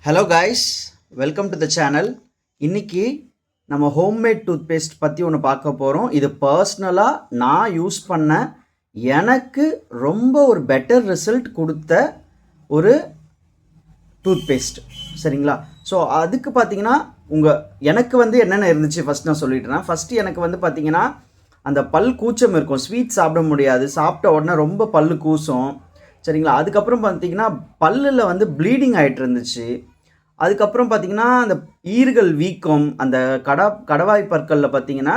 Hello guys, welcome to the channel. இன்றைக்கி நம்ம homemade toothpaste பற்றி ஒன்று பார்க்க போகிறோம். இது பர்ஸ்னலாக நான் யூஸ் பண்ண எனக்கு ரொம்ப ஒரு பெட்டர் ரிசல்ட் கொடுத்த ஒரு டூத்பேஸ்ட். சரிங்களா? ஸோ அதுக்கு பார்த்தீங்கன்னா எனக்கு என்னென்ன இருந்துச்சு ஃபஸ்ட் நான் சொல்லிட்டேன்னா, ஃபஸ்ட்டு எனக்கு பார்த்தீங்கன்னா அந்த பல் கூச்சம் இருக்கும். ஸ்வீட் சாப்பிட முடியாது, சாப்பிட்ட உடனே ரொம்ப பல் கூசும். சரிங்களா? அதுக்கப்புறம் பார்த்தீங்கன்னா பல்லில் ப்ளீடிங் ஆகிட்டு இருந்துச்சு. அதுக்கப்புறம் பார்த்திங்கன்னா அந்த ஈர்கள் வீக்கம், அந்த கடவாய் பற்களில் பார்த்திங்கன்னா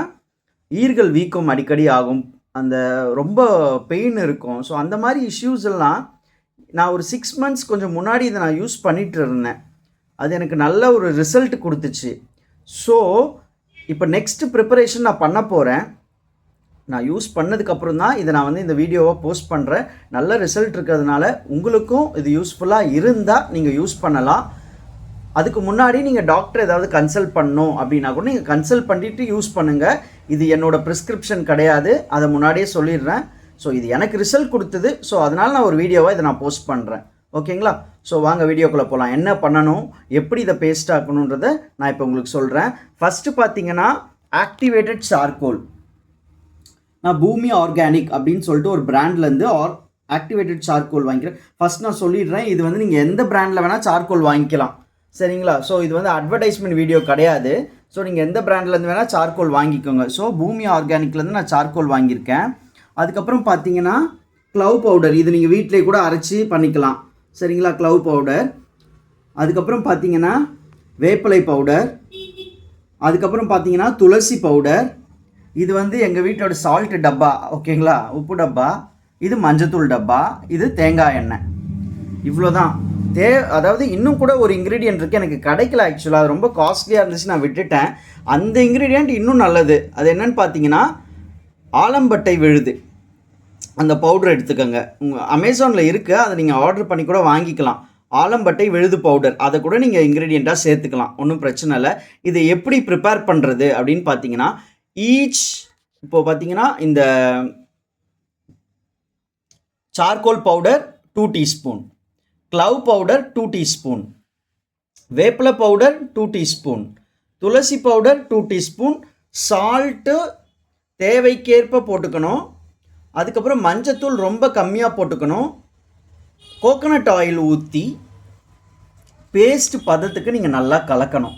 ஈர்கள் வீக்கம் அடிக்கடி ஆகும், அந்த ரொம்ப பெயின் இருக்கும். ஸோ அந்த மாதிரி இஷ்யூஸ் எல்லாம் நான் ஒரு 6 months கொஞ்சம் முன்னாடி இதை நான் யூஸ் பண்ணிகிட்டு இருந்தேன். அது எனக்கு நல்ல ஒரு ரிசல்ட் கொடுத்துச்சு. ஸோ இப்போ நெக்ஸ்ட்டு ப்ரிப்பரேஷன் நான் பண்ண போகிறேன். நான் யூஸ் பண்ணதுக்கப்புறம் தான் இதை நான் இந்த வீடியோவை போஸ்ட் பண்ணுறேன். நல்ல ரிசல்ட் இருக்கிறதுனால உங்களுக்கும் இது யூஸ்ஃபுல்லாக இருந்தால் நீங்கள் யூஸ் பண்ணலாம். அதுக்கு முன்னாடி நீங்கள் டாக்டர் ஏதாவது கன்சல்ட் பண்ணணும் அப்படின்னா கூட நீங்கள் கன்சல்ட் பண்ணிவிட்டு யூஸ் பண்ணுங்கள். இது என்னோடய ப்ரிஸ்கிரிப்ஷன் கிடையாது, அதை முன்னாடியே சொல்லிடுறேன். ஸோ இது எனக்கு ரிசல்ட் கொடுத்தது. ஸோ அதனால் நான் ஒரு வீடியோவை இதை நான் போஸ்ட் பண்ணுறேன். ஓகேங்களா? ஸோ வாங்க வீடியோக்குள்ளே போகலாம். என்ன பண்ணணும், எப்படி இதை பேஸ்ட் ஆக்கணுன்றதை நான் இப்போ உங்களுக்கு சொல்கிறேன். ஃபஸ்ட்டு பார்த்தீங்கன்னா ஆக்டிவேட்டட் சார்கோல். நான் பூமி ஆர்கானிக் அப்படின்னு சொல்லிட்டு ஒரு பிராண்ட்லேருந்து ஆக்டிவேட்டட் சார்கோல் வாங்கிக்கிறேன். ஃபஸ்ட் நான் சொல்லிடுறேன், இது நீங்கள் எந்த பிராண்டில் வேணால் சார்கோல் வாங்கிக்கலாம். சரிங்களா? ஸோ இது அட்வர்டைஸ்மெண்ட் வீடியோ கிடையாது. ஸோ நீங்கள் எந்த பிராண்ட்லேருந்து வேணால் சார்கோல் வாங்கிக்கோங்க. ஸோ பூமி ஆர்கானிக்லேருந்து நான் சார்கோல் வாங்கியிருக்கேன். அதுக்கப்புறம் பார்த்தீங்கன்னா க்ளவ் பவுடர், இது நீங்கள் வீட்டிலே கூட அரைச்சி பண்ணிக்கலாம். சரிங்களா? Clove powder. அதுக்கப்புறம் பார்த்தீங்கன்னா வேப்பிலை பவுடர். அதுக்கப்புறம் பார்த்தீங்கன்னா துளசி பவுடர். இது எங்கள் வீட்டோட சால்ட் டப்பா. ஓகேங்களா? உப்பு டப்பா. இது மஞ்சத்தூள் டப்பா. இது தேங்காய் எண்ணெய். இவ்வளோதான். அதாவது இன்னும் கூட ஒரு இன்க்ரீடியன்ட் இருக்குது, எனக்கு கிடைக்கல ஆக்சுவலாக. அது ரொம்ப காஸ்ட்லியாக இருந்துச்சு, நான் விட்டுட்டேன். அந்த இன்க்ரீடியண்ட் இன்னும் நல்லது. அது என்னென்னு பார்த்தீங்கன்னா ஆலம்பட்டை விழுது. அந்த பவுடர் எடுத்துக்கோங்க. உங்கள் அமேசானில் இருக்குது, அதை நீங்கள் ஆர்டர் பண்ணி கூட வாங்கிக்கலாம். ஆலம்பட்டை விழுது பவுடர், அதை கூட நீங்கள் இன்க்ரீடியண்ட்டாக சேர்த்துக்கலாம், ஒன்றும் பிரச்சனை இல்லை. இதை எப்படி ப்ரிப்பேர் பண்ணுறது அப்படின்னு பார்த்தீங்கன்னா இப்போது பார்த்தீங்கன்னா இந்த charcoal powder 2 teaspoon, clove powder 2 teaspoon, வேப்பிலை பவுடர் 2 teaspoon, துளசி பவுடர் 2 teaspoon, சால்ட்டு தேவைக்கேற்ப போட்டுக்கணும். அதுக்கப்புறம் மஞ்சத்தூள் ரொம்ப கம்மியாக போட்டுக்கணும். கோகோனட் ஆயில் ஊற்றி பேஸ்ட் பதத்துக்கு நீங்கள் நல்லா கலக்கணும்.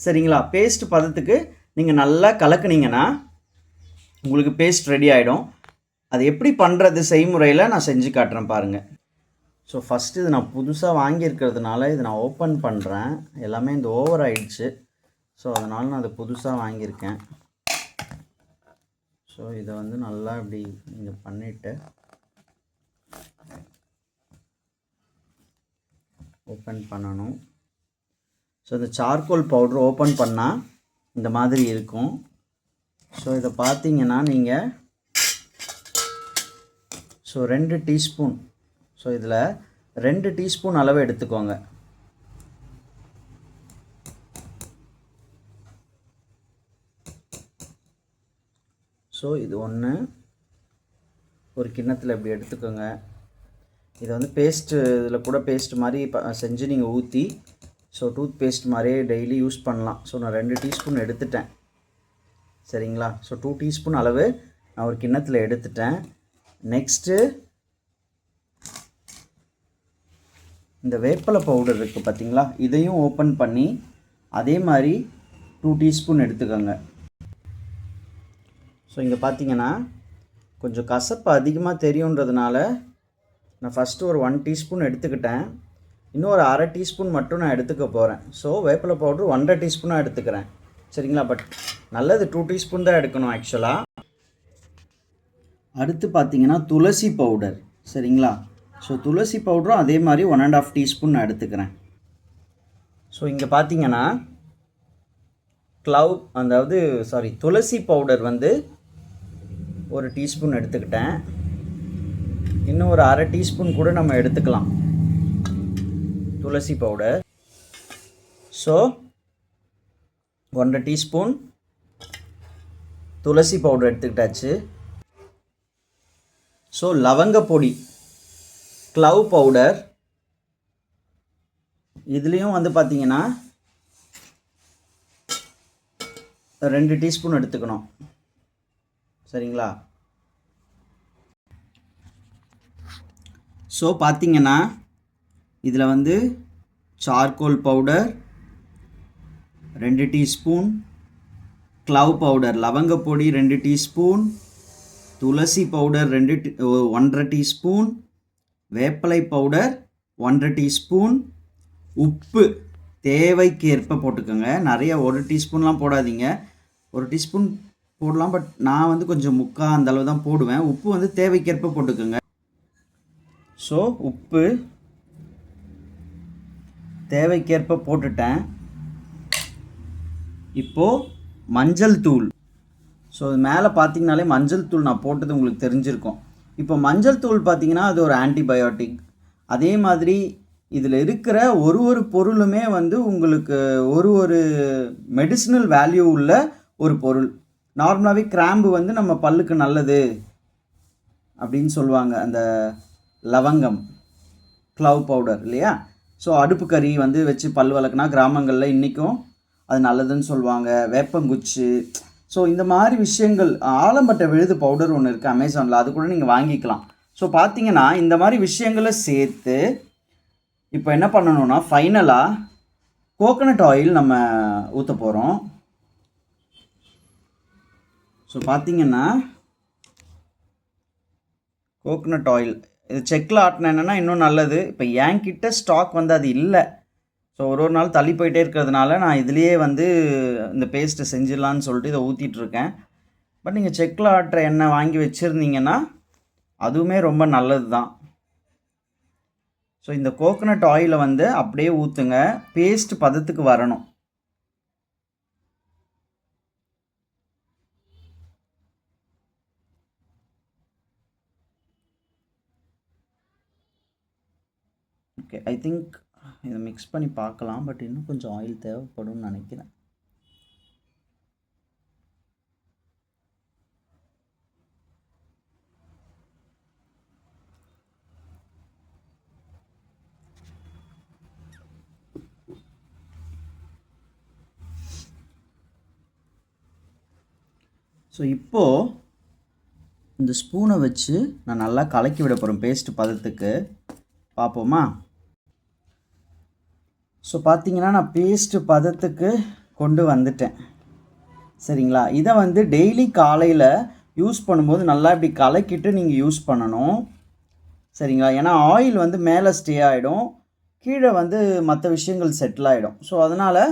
சரிங்களா? பேஸ்ட் பதத்துக்கு நீங்கள் நல்லா கலக்குனீங்கன்னா உங்களுக்கு பேஸ்ட் ரெடி ஆகிடும். அது எப்படி பண்ணுறது செய்முறையில் நான் செஞ்சு காட்டுறேன் பாருங்கள். ஸோ ஃபஸ்ட்டு இது நான் புதுசாக வாங்கியிருக்கிறதுனால இதை நான் ஓப்பன் பண்ணுறேன். எல்லாமே இந்த ஓவர் ஆயிடுச்சு. ஸோ அதனால் நான் அதை புதுசாக வாங்கியிருக்கேன். ஸோ இதை நல்லா இப்படி நீங்கள் பண்ணிவிட்டு ஓப்பன் பண்ணணும். ஸோ இந்த சார்கோல் பவுட்ரு ஓப்பன் பண்ணால் இந்த மாதிரி இருக்கும். ஸோ இதை பார்த்தீங்கன்னா நீங்கள் 2 teaspoon, ஸோ இதில் 2 teaspoon அளவு எடுத்துக்கோங்க. ஸோ இது ஒன்று ஒரு கிண்ணத்தில் இப்படி எடுத்துக்கோங்க. இதை பேஸ்ட்டு, இதில் கூட பேஸ்ட் மாதிரி செஞ்சு நீங்கள் ஊற்றி ஸோ டூத் பேஸ்ட் மாதிரியே டெய்லி யூஸ் பண்ணலாம். ஸோ நான் 2 teaspoon எடுத்துட்டேன். சரிங்களா? ஸோ 2 teaspoon அளவு நான் ஒரு கிண்ணத்தில் எடுத்துட்டேன். நெக்ஸ்ட்டு இந்த வேப்பிலை பவுடர் இருக்குது பார்த்தீங்களா, இதையும் ஓப்பன் பண்ணி அதே மாதிரி 2 teaspoon எடுத்துக்கோங்க. ஸோ இங்கே பார்த்தீங்கன்னா கொஞ்சம் கசப்பு அதிகமாக தெரியுன்றதுனால நான் ஃபஸ்ட்டு ஒரு 1 teaspoon எடுத்துக்கிட்டேன். இன்னும் ஒரு அரை டீஸ்பூன் மட்டும் நான் எடுத்துக்க போகிறேன். ஸோ வேப்பிலை பவுட்ரு 1.5 teaspoon எடுத்துக்கிறேன். சரிங்களா? பட் நல்லது 2 teaspoon தான் எடுக்கணும் ஆக்சுவலாக. அடுத்து பார்த்தீங்கன்னா துளசி பவுடர். சரிங்களா? ஸோ துளசி பவுடரும் அதே மாதிரி 1.5 teaspoon நான் எடுத்துக்கிறேன். ஸோ இங்கே பார்த்தீங்கன்னா துளசி பவுடர் 1 teaspoon எடுத்துக்கிட்டேன். இன்னும் ஒரு அரை டீஸ்பூன் கூட நம்ம எடுத்துக்கலாம் துளசி பவுடர். ஸோ 1.5 teaspoon துளசி பவுடர் எடுத்துக்கிட்டாச்சு. ஸோ லவங்க பொடி, க்ளவ் பவுடர் இதுலேயும் வந்து பார்த்தீங்கன்னா 2 டீஸ்பூன் எடுத்துக்கணும். சரிங்களா? ஸோ பார்த்தீங்கன்னா இதில் வந்து charcoal powder 2 teaspoon, clove powder லவங்க பொடி 2 டீஸ்பூன், துளசி பவுடர் 1.5 டீஸ்பூன், வேப்பிலை பவுடர் 1.5 டீஸ்பூன், உப்பு தேவைக்கேற்ப போட்டுக்கோங்க. நிறைய 1 டீஸ்பூன்லாம் போடாதீங்க. 1 டீஸ்பூன் போடலாம், பட் நான் வந்து கொஞ்சம் முக்கால் அந்தளவு தான் போடுவேன். உப்பு வந்து தேவைக்கேற்ப போட்டுக்கோங்க. ஸோ உப்பு தேவைக்கேற்ப போட்டுட்டேன். இப்போது மஞ்சள் தூள். ஸோ அது மேலே பார்த்தீங்கனாலே மஞ்சள் தூள் நான் போட்டது உங்களுக்கு தெரிஞ்சிருக்கும். இப்போ மஞ்சள் தூள் பார்த்தீங்கன்னா அது ஒரு ஆன்டிபயோட்டிக். அதே மாதிரி இதில் இருக்கிற ஒரு பொருளுமே வந்து உங்களுக்கு ஒரு மெடிசினல் வேல்யூ உள்ள ஒரு பொருள். நார்மலாகவே கிராம்பு வந்து நம்ம பல்லுக்கு நல்லது அப்படின்னு சொல்லுவாங்க. அந்த லவங்கம், க்ளவ் பவுடர் இல்லையா? ஸோ அடுப்பு கறி வந்து வச்சு பல் வளர்க்குனா கிராமங்களில் இன்றைக்கும் அது நல்லதுன்னு சொல்லுவாங்க. வேப்பங்குச்சி. ஸோ இந்த மாதிரி விஷயங்கள், ஆலம்பட்டை விழுது பவுடர் ஒன்று இருக்குது அமேசானில், அது கூட நீங்கள் வாங்கிக்கலாம். ஸோ பார்த்தீங்கன்னா இந்த மாதிரி விஷயங்களை சேர்த்து இப்போ என்ன பண்ணணும்னா ஃபைனலாக கோகனட் ஆயில் நம்ம ஊற்ற போகிறோம். ஸோ பார்த்தீங்கன்னா கோகனட் ஆயில் இது செக்கில் ஆட்டினேன்னா இன்னும் நல்லது. இப்போ என்கிட்ட ஸ்டாக் வந்து அது இல்லை. ஸோ ஒரு நாள் தள்ளி போயிட்டே இருக்கிறதுனால நான் இதுலேயே வந்து இந்த பேஸ்ட்டை செஞ்சிடலான்னு சொல்லிட்டு இதை ஊற்றிட்டுருக்கேன். பட் நீங்கள் செக்கில் ஆட்டுற எண்ணெய் வாங்கி வச்சுருந்தீங்கன்னா அதுவுமே ரொம்ப நல்லது தான். ஸோ இந்த கோகனட் ஆயிலை வந்து அப்படியே ஊற்றுங்க, பேஸ்ட் பதத்துக்கு வரணும். ஓகே, ஐ திங்க் இதை மிக்ஸ் பண்ணி பார்க்கலாம். பட் இன்னும் கொஞ்சம் ஆயில் தேவைப்படும்னு நினைக்கிறேன். ஸோ இப்போது இந்த ஸ்பூனை வச்சு நான் நல்லா கலக்கி விட போகிறேன் பேஸ்ட் பதத்துக்கு. பார்ப்போமா? ஸோ பார்த்தீங்கன்னா நான் பேஸ்ட்டு பதத்துக்கு கொண்டு வந்துட்டேன். சரிங்களா? இதை வந்து டெய்லி காலையில் யூஸ் பண்ணும்போது நல்லா இப்படி கலக்கிட்டு நீங்கள் யூஸ் பண்ணணும். சரிங்களா? ஏன்னா ஆயில் வந்து மேலே ஸ்டே ஆகிடும், கீழே வந்து மற்ற விஷயங்கள் செட்டில் ஆகிடும். ஸோ அதனால்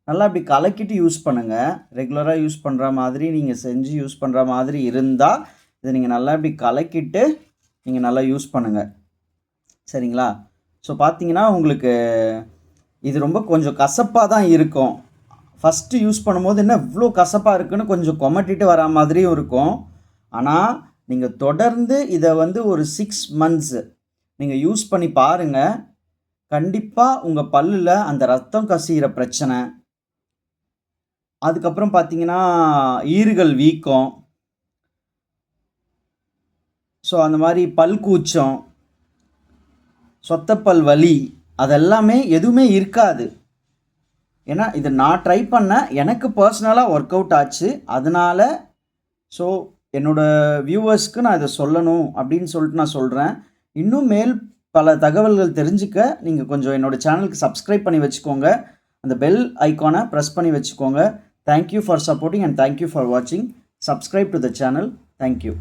நல்லா இப்படி கலக்கிட்டு யூஸ் பண்ணுங்கள். ரெகுலராக யூஸ் பண்ணுற மாதிரி நீங்கள் செஞ்சு யூஸ் பண்ணுற மாதிரி இருந்தால் இதை நீங்கள் நல்லா இப்படி கலக்கிட்டு நீங்கள் நல்லா யூஸ் பண்ணுங்கள். சரிங்களா? ஸோ பார்த்தீங்கன்னா உங்களுக்கு இது ரொம்ப கொஞ்சம் கசப்பாக தான் இருக்கும். ஃபஸ்ட்டு யூஸ் பண்ணும்போது என்ன இவ்வளோ கசப்பாக இருக்குன்னு கொஞ்சம் கொமட்டிட்டு வரா மாதிரியும் இருக்கும். ஆனால் நீங்கள் தொடர்ந்து இதை வந்து ஒரு 6 months நீங்கள் யூஸ் பண்ணி பாருங்கள். கண்டிப்பாக உங்கள் பல்லில் அந்த ரத்தம் கசிகிற பிரச்சனை, அதுக்கப்புறம் பார்த்தீங்கன்னா ஈறுகள் வீக்கம், ஸோ அந்த மாதிரி பல் கூச்சம், சொத்தப்பல் வலி, அதெல்லாமே எதுவுமே இருக்காது. ஏன்னா இதை நான் ட்ரை பண்ணேன், எனக்கு பர்சனலாக ஒர்க் அவுட் ஆச்சு. அதனால் ஸோ என்னோடய வியூவர்ஸ்க்கு நான் இதை சொல்லணும் அப்படின்னு சொல்லிட்டு நான் சொல்கிறேன். இன்னும் மேல் பல தகவல்கள் தெரிஞ்சுக்க நீங்கள் கொஞ்சம் என்னோடய சேனலுக்கு சப்ஸ்கிரைப் பண்ணி வச்சுக்கோங்க. அந்த பெல் ஐக்கானை ப்ரெஸ் பண்ணி வச்சுக்கோங்க. Thank you for supporting and thank you for வாட்சிங். Subscribe to the channel. Thank you.